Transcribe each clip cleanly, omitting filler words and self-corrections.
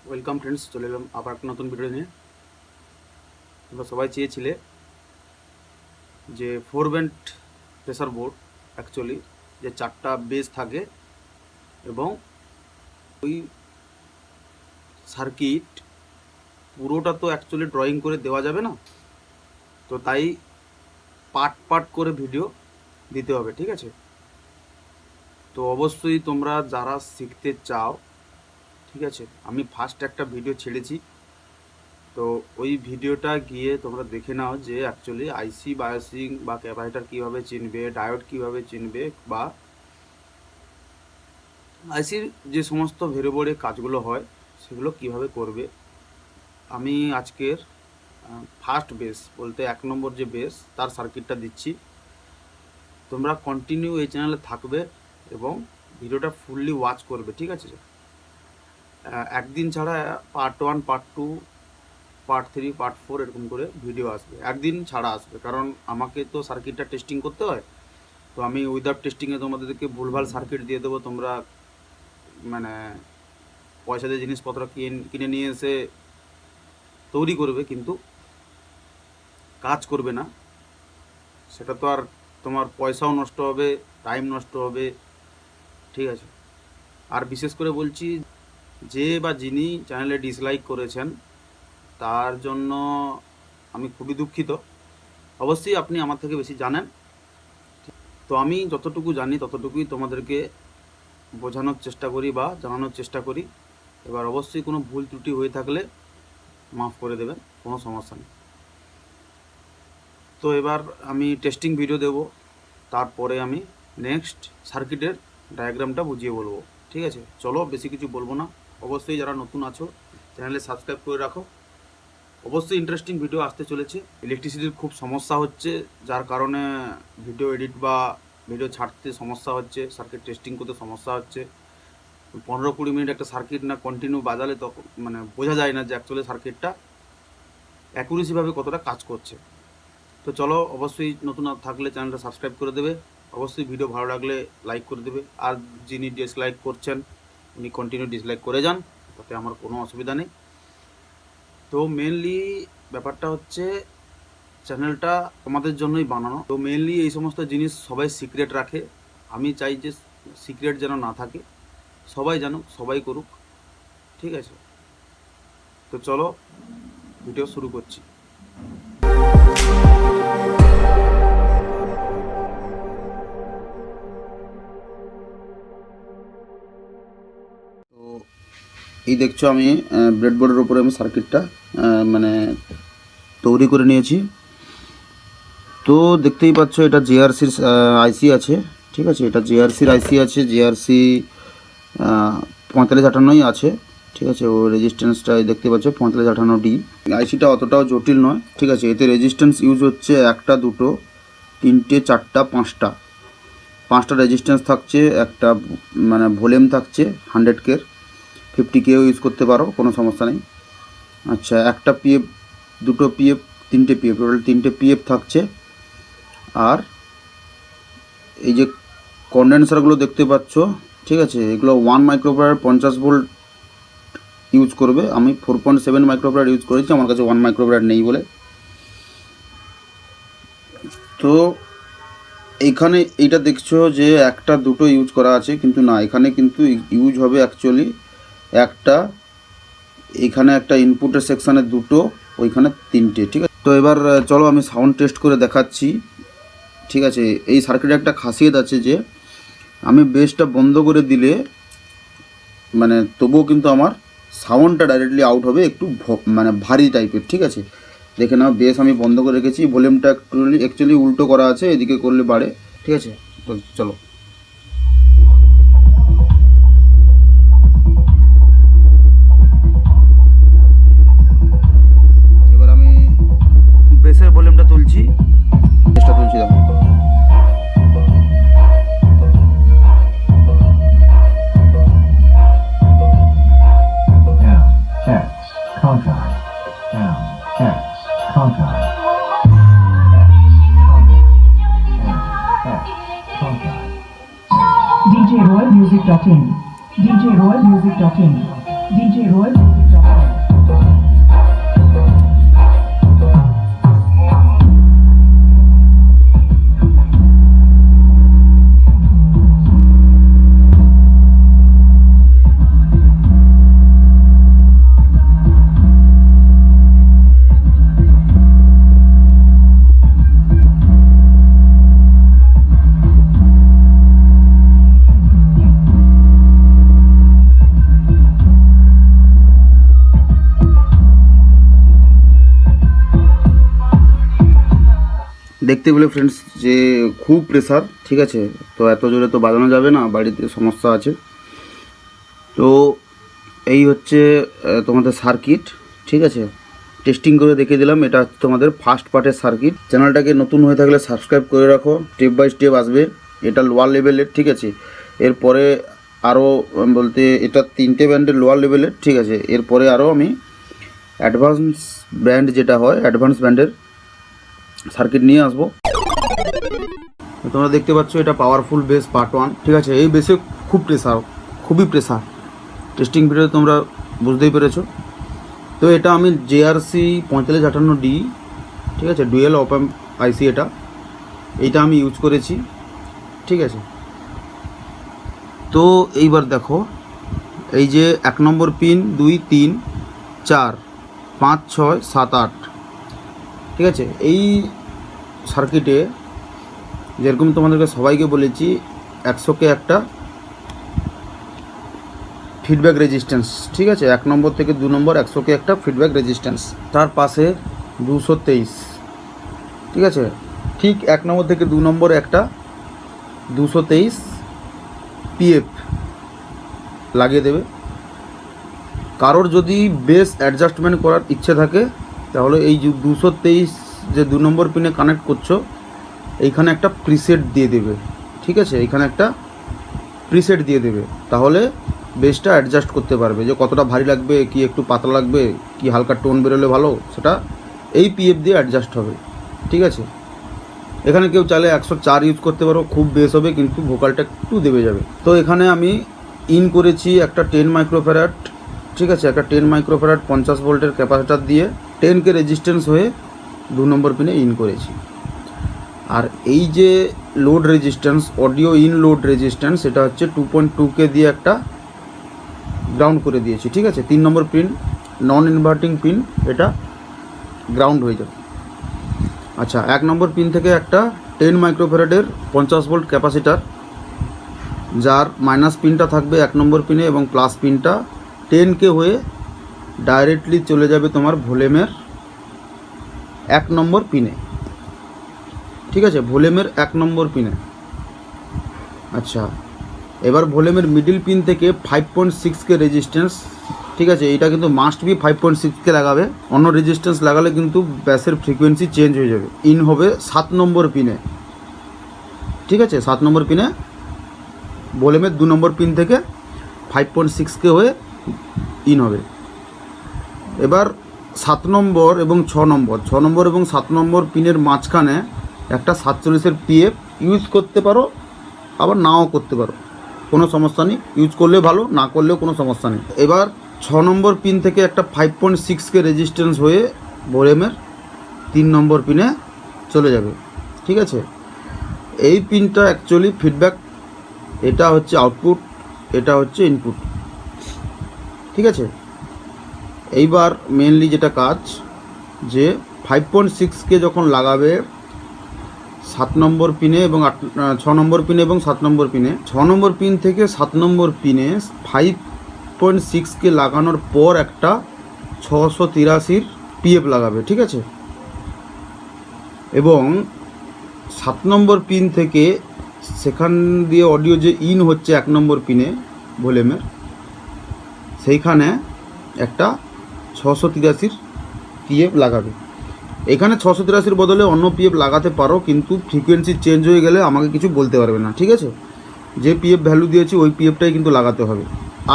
Welcome friends, চলে এলাম আবার একটা নতুন ভিডিও নিয়ে। তোমরা সবাই চেয়েছিলে যে 4 ভেন্ট প্রেসার বোর্ড, অ্যাকচুয়ালি যে 4টা বেস থাকে এবং ওই সার্কিট পুরোটা তো অ্যাকচুয়ালি ড্রয়িং করে দেওয়া যাবে না, তো তাই পার্ট পার্ট করে ভিডিও দিতে হবে, ঠিক আছে? তো অবশ্যই তোমরা যারা শিখতে চাও, ঠিক আছে, আমি ফার্স্ট একটা ভিডিও ছেড়েছি, তো ওই ভিডিওটা গিয়ে তোমরা দেখে নাও যে অ্যাকচুয়ালি আইসি বায়োসিং বা ক্যাপাসিটার কীভাবে চিনবে, ডায়োড কীভাবে চিনবে, বা আইসির যে সমস্ত ভেরিয়েবলে কাজগুলো হয় সেগুলো কিভাবে করবে। আমি আজকের ফার্স্ট বেস বলতে 1 নম্বর যে বেস তার সার্কিটটা দিচ্ছি। তোমরা কন্টিনিউ এই চ্যানেলে থাকবে এবং ভিডিওটা ফুললি ওয়াচ করবে, ঠিক আছে? একদিন ছাড়া পার্ট 1, পার্ট 2, পার্ট 3, পার্ট 4 এরকম করে ভিডিও আসবে, একদিন ছাড়া আসবে, কারণ আমাকে তো সার্কিটটা টেস্টিং করতে হয়। তো আমি উইদাউট টেস্টিংয়ে তোমাদেরকে ভুলভাল সার্কিট দিয়ে দেবো, তোমরা মানে পয়সা দিয়ে জিনিসপত্র কিনে নিয়ে এসে তৈরি করবে, কিন্তু কাজ করবে না। সেটা তো আর তোমার পয়সাও নষ্ট হবে, টাইম নষ্ট হবে, ঠিক আছে? আর বিশেষ করে বলছি, যে বা যিনি চ্যানেলে ডিসলাইক করেছেন তার জন্য আমি খুবই দুঃখিত। অবশ্যই আপনি আমার থেকে বেশি জানেন, তো আমি যতটুকু জানি ততটুকুই তোমাদেরকে বোঝানোর চেষ্টা করি বা জানানোর চেষ্টা করি। এবার অবশ্যই কোনো ভুল ত্রুটি হয়ে থাকলে মাফ করে দেবেন, কোনো সমস্যা নেই। তো এবার আমি টেস্টিং ভিডিও দেব, তারপরে আমি নেক্সট সার্কিটের ডায়াগ্রামটা বুঝিয়ে বলবো, ঠিক আছে? চলো, বেশি কিছু বলবো না। অবশ্যই যারা নতুন আছো চ্যানেলে সাবস্ক্রাইব করে রাখো, অবশ্যই ইন্টারেস্টিং ভিডিও আসতে চলেছে। ইলেকট্রিসিটির খুব সমস্যা হচ্ছে, যার কারণে ভিডিও এডিট বা ভিডিও ছাড়তে সমস্যা হচ্ছে, সার্কিট টেস্টিং করতে সমস্যা হচ্ছে। 15-20 মিনিট একটা সার্কিট না কন্টিনিউ বাজালে তখন মানে বোঝা যায় না যে অ্যাকচুয়ালি সার্কিটটা অ্যাকুরেসিভাবে কতটা কাজ করছে। তো চলো, অবশ্যই নতুন থাকলে চ্যানেলটা সাবস্ক্রাইব করে দেবে, অবশ্যই ভিডিও ভালো লাগলে লাইক করে দেবে, আর যিনি ডিসলাইক করছেন উনি কন্টিনিউ ডিসলাইক করে যান, তাতে আমার কোনো অসুবিধা নেই। তো মেনলি ব্যাপারটা হচ্ছে চ্যানেলটা আমাদের জন্যই বানানো, তো মেনলি এই সমস্ত জিনিস সবাই সিক্রেট রাখে। আমি চাই যে সিক্রেট যেন না থাকে, সবাই জানুক, সবাই করুক, ঠিক আছে? তো চলো ভিডিও শুরু করছি। তো এই দেখছো আমি ব্রেডবোর্ডের উপরে আমি সার্কিটটা মানে তৈরি করে নিয়েছি। তো দেখতেই পাচ্ছ এটা জিআরসির আইসি আছে, ঠিক আছে? এটা জিআরসির আইসি আছে, জিআরসি 4558 আছে, ঠিক আছে? ও রেজিস্ট্যান্সটা দেখতে পাচ্ছ 4558D। আইসিটা অতটাও জটিল নয়, ঠিক আছে? এতে রেজিস্ট্যান্স ইউজ হচ্ছে 1টা 2টো 3টে 4টা 5টা রেজিস্ট্যান্স থাকছে, একটা মানে ভলিউম থাকছে 100K, 50Kও ইউজ করতে পারো, কোনো সমস্যা নেই। আচ্ছা, একটা পিএফ, 2টো পিএফ, 3টে পিএফ, টোটাল 3টে পিএফ থাকছে। আর এই যে কন্ডেন্সারগুলো দেখতে পাচ্ছ, ঠিক আছে? এগুলো 1 মাইক্রোফ্যারাড 50 ভোল্ট ইউজ করবে। আমি 4.7 মাইক্রোফ্যারাড ইউজ করেছি, আমার কাছে 1 মাইক্রোফ্যারাড নেই বলে। তো এইখানে এইটা দেখছো যে 1টা 2টো ইউজ করা আছে, কিন্তু না, এখানে কিন্তু ইউজ হবে অ্যাকচুয়ালি একটা, এখানে একটা ইনপুটের সেকশানে 2টো, ওইখানে 3টে, ঠিক আছে? তো এবার চলো আমি সাউন্ড টেস্ট করে দেখাচ্ছি, ঠিক আছে? এই সার্কিটের একটা খাসিয়ত আছে যে আমি বেসটা বন্ধ করে দিলে মানে তবুও কিন্তু আমার সাউন্ডটা ডাইরেক্টলি আউট হবে, একটু মানে ভারী টাইপের, ঠিক আছে? দেখে নাও, বেস আমি বন্ধ করে রেখেছি, ভলিউমটা অ্যাকচুয়ালি উল্টো করা আছে, এদিকে করলে বাড়ে, ঠিক আছে? তো চলো, এবার আমি বেসের ভলিউমটা তুলছি, বেসটা তুলছি, দেখো। Contact. MX Contact. Contact. DJRoyalmusic.in. DJRoyalmusic.in. DJRoyalmusic.in. দেখতে পেলে ফ্রেন্ডস যে খুব প্রেসার, ঠিক আছে। তো এত জোরে তো বাজানো যাবে না, বাড়িতে সমস্যা আছে। তো এই হচ্ছে তোমাদের সার্কিট, ঠিক আছে। টেস্টিং করে দেখে দিলাম, এটা হচ্ছে তোমাদের ফার্স্ট পার্টের সার্কিট। চ্যানেলটাকে নতুন হয়ে থাকলে সাবস্ক্রাইব করে রাখো, স্টেপ বাই স্টেপ আসবে। এটা লোয়ার লেভেলের, ঠিক আছে। এরপরে আরও বলতে এটা 3টে ব্যান্ডের লোয়ার লেভেলের, ঠিক আছে। এরপরে আরও আমি অ্যাডভান্স ব্যান্ড যেটা হয়, অ্যাডভান্স ব্যান্ডের সার্কিট নিয়ে আসবো। তোমরা দেখতে পাচ্ছ এটা পাওয়ারফুল বেস পার্ট 1, ঠিক আছে। এই বেসে খুব প্রেসার, খুবই প্রেসার। টেস্টিং ভিডিওতে তোমরা বুঝতেই পেরেছো। তো এটা আমি JRC 4558D, ঠিক আছে, ডুয়েল অপ অ্যাম্প আইসি এইটা আমি ইউজ করেছি, ঠিক আছে। তো এইবার দেখো, এই যে 1 নম্বর পিন 2, 3, 4, 5, 6, 7, 8, ঠিক আছে। এই সার্কিটে যেরকম তোমাদেরকে সবাইকে বলেছি 100K একটা ফিডব্যাক রেজিস্ট্যান্স, ঠিক আছে। 1 নম্বর থেকে 2 নম্বর 100K একটা ফিডব্যাক রেজিস্ট্যান্স, তার পাশে 223, ঠিক আছে। ঠিক 1 নম্বর থেকে 2 নম্বর একটা 223 PF লাগিয়ে দেবে। কারোর যদি বেস অ্যাডজাস্টমেন্ট করার ইচ্ছে থাকে তাহলে এই যে 223 যে 2 নম্বর পিনে কানেক্ট করছো এইখানে একটা প্রিসেট দিয়ে দেবে, ঠিক আছে। এইখানে একটা প্রিসেট দিয়ে দেবে, তাহলে বেসটা অ্যাডজাস্ট করতে পারবে যে কতটা ভারী লাগবে, কি একটু পাতলা লাগবে, কি হালকা টোন বেরোলে ভালো, সেটা এই PF দিয়ে অ্যাডজাস্ট হবে, ঠিক আছে। এখানে কেউ চাইলে 104 ইউজ করতে পারো, খুব বেস হবে কিন্তু ভোকালটা একটু দেবে যাবে। তো এখানে আমি ইন করেছি একটা 10 মাইক্রোফ্যারাড, ঠিক আছে, একটা 10 মাইক্রোফ্যারাড 50 ভোল্টের ক্যাপাসিটার দিয়ে 10K রেজিস্ট্যান্স হয়ে 2 নম্বর পিনে ইন করেছি। আর এই যে load resistance, audio in load resistance, এটা হচ্ছে 2.2K দিয়ে একটা গ্রাউন্ড করে দিয়েছি, ঠিক আছে। 3 নম্বর পিন নন ইনভার্টিং পিন, এটা গ্রাউন্ড হয়ে যাবে। আচ্ছা, 1 নম্বর পিন থেকে একটা 10 মাইক্রোফ্যারাডের 50 ভোল্ট ক্যাপাসিটার, যার মাইনাস পিনটা থাকবে 1 নম্বর পিনে এবং প্লাস পিনটা 10K হয়ে ডাইরেক্টলি চলে যাবে তোমার ভলিউমের 1 নম্বর পিনে, ঠিক আছে, ভলিউমের 1 নম্বর পিনে। আচ্ছা, এবার ভলিউমের মিডিল পিন থেকে 5.6K রেজিস্ট্যান্স, ঠিক আছে। এটা কিন্তু মাস্ট বি 5.6K লাগাবে, অন্য রেজিস্ট্যান্স লাগালে কিন্তু ব্যাসের ফ্রিকোয়েন্সি চেঞ্জ হয়ে যাবে। ইন হবে 7 নম্বর পিনে, ঠিক আছে। 7 নম্বর পিনে ভলিউমের 2 নম্বর পিন থেকে 5.6K হয়ে ইন হবে। এবার 7 নম্বর এবং 6 নম্বর এবং 7 নম্বর পিনের মাঝখানে একটা 47-এর PF ইউজ করতে পারো, আবার নাও করতে পারো, কোনো সমস্যা নেই। ইউজ করলে ভালো, না করলেও কোনো সমস্যা নেই। এবার 6 নম্বর পিন থেকে একটা 5.6K রেজিস্ট্যান্স হয়ে ভলিউমের 3 নম্বর পিনে চলে যাবে, ঠিক আছে। এই পিনটা অ্যাকচুয়ালি ফিডব্যাক, এটা হচ্ছে আউটপুট, এটা হচ্ছে ইনপুট, ঠিক আছে। এইবার মেনলি যেটা কাজ, যে 5.6K যখন লাগাবে 7 নম্বর পিনে এবং 6 নম্বর পিনে এবং 7 নম্বর পিনে, 6 নম্বর পিন থেকে 7 নম্বর পিনে 5.6K লাগানোর পর একটা 683 PF লাগাবে, ঠিক আছে। এবং 7 নম্বর পিন থেকে সেখান দিয়ে অডিও যে ইন হচ্ছে 1 নম্বর পিনে ভলিউমের, সেইখানে একটা 683 PF লাগাবে। এখানে 683 বদলে অন্য PF লাগাতে পারো, কিন্তু ফ্রিকোয়েন্সি চেঞ্জ হয়ে গেলে আমাকে কিছু বলতে পারবে না, ঠিক আছে। যে PF ভ্যালু দিয়েছি ওই PFটাই কিন্তু লাগাতে হবে,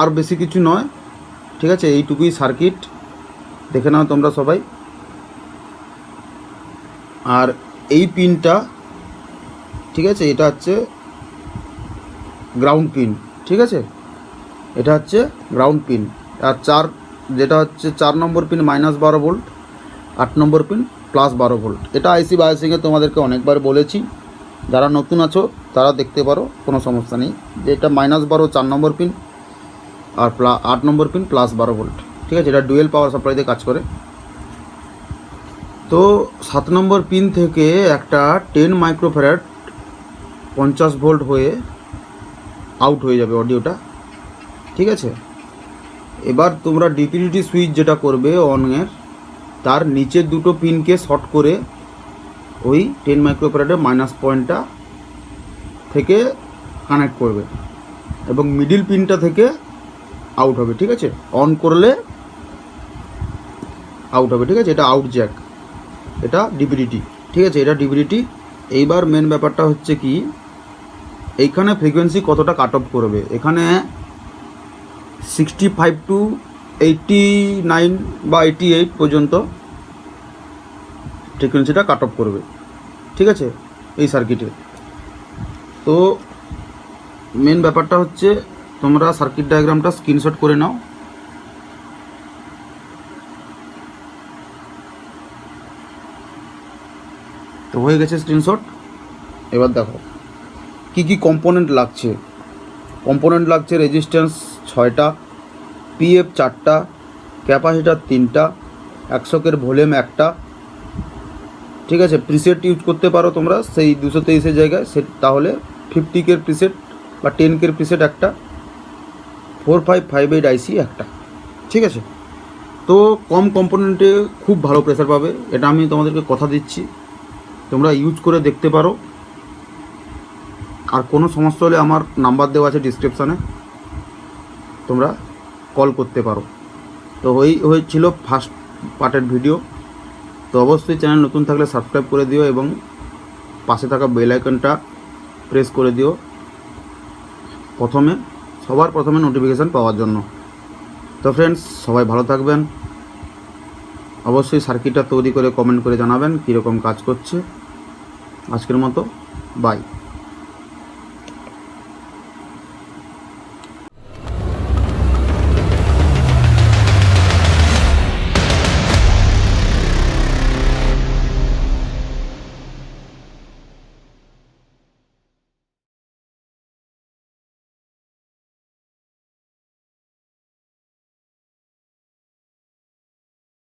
আর বেশি কিছু নয়, ঠিক আছে। এইটুকুই সার্কিট, দেখে নাও তোমরা সবাই। আর এই পিনটা, ঠিক আছে, এটা হচ্ছে গ্রাউন্ড পিন, ঠিক আছে, এটা হচ্ছে গ্রাউন্ড পিন। আর যেটা হচ্ছে 4 নম্বর পিন -12 ভোল্ট, 8 নম্বর পিন +12 ভোল্ট। এটা আইসি বায়োসিংয়ে তোমাদেরকে অনেকবার বলেছি, যারা নতুন আছো তারা দেখতে পারো, কোনো সমস্যা নেই। যে এটা -12 4 নম্বর পিন আর 8 নম্বর পিন +12 ভোল্ট, ঠিক আছে। এটা ডুয়েল পাওয়ার সাপ্লাইতে কাজ করে। তো 7 নম্বর পিন থেকে একটা 10 মাইক্রোফ্যারাড 50 ভোল্ট হয়ে আউট হয়ে যাবে অডিওটা, ঠিক আছে। এবার তোমরা ডিপিডিটি সুইচ যেটা করবে অনের, তার নিচের দুটো পিনকে শর্ট করে ওই 10 মাইক্রোফ্যারাডের মাইনাস পয়েন্টটা থেকে কানেক্ট করবে এবং মিডিল পিনটা থেকে আউট হবে, ঠিক আছে? অন করলে আউট হবে, ঠিক আছে? এটা আউট জ্যাক, এটা ডিভিডিটি, ঠিক আছে? এটা ডিভিডিটি। এইবার মেন ব্যাপারটা হচ্ছে কি, এইখানে ফ্রিকোয়েন্সি কতটা কাট অফ করবে। এখানে 65 টু 89 বা 88 পর্যন্ত ফ্রিকোয়েন্সিটা কাট অফ করবে, ঠিক আছে, এই সার্কিটে। তো মেন ব্যাপারটা হচ্ছে তোমরা সার্কিট ডায়াগ্রামটা স্ক্রিনশট করে নাও। তো হয়ে গেছে স্ক্রিনশট। এবার দেখো কি কি কম্পোনেন্ট লাগছে। কম্পোনেন্ট লাগছে রেজিস্ট্যান্স 6টা, পিএফ 4টা, ক্যাপাসিটার 3টা, 100 ভলিউম 1টা, ঠিক আছে? প্রিসেট ইউজ করতে পারো তোমরা সেই 223-এর জায়গায় সেট, তাহলে 50 প্রিসেট বা 10 প্রিসেট একটা, 4558 আইসি একটা, ঠিক আছে? তো কম কম্পোনেন্টে খুব ভালো প্রেসার পাবে, এটা আমি তোমাদেরকে কথা দিচ্ছি। তোমরা ইউজ করে দেখতে পারো। আর কোনো সমস্যা হলে আমার নাম্বার দেওয়া আছে ডিসক্রিপশানে, তোমরা কল করতে পারো। তো হয়েছিল ফার্স্ট পার্টের ভিডিও। তো অবশ্যই চ্যানেল নতুন থাকলে সাবস্ক্রাইব করে দিও এবং পাশে থাকা বেল আইকনটা প্রেস করে দিও সবার প্রথমে নোটিফিকেশান পাওয়ার জন্য। তো ফ্রেন্ডস, সবাই ভালো থাকবেন। অবশ্যই সার্কিটটা তৈরি করে কমেন্ট করে জানাবেন কীরকম কাজ করছে। আজকের মতো বাই।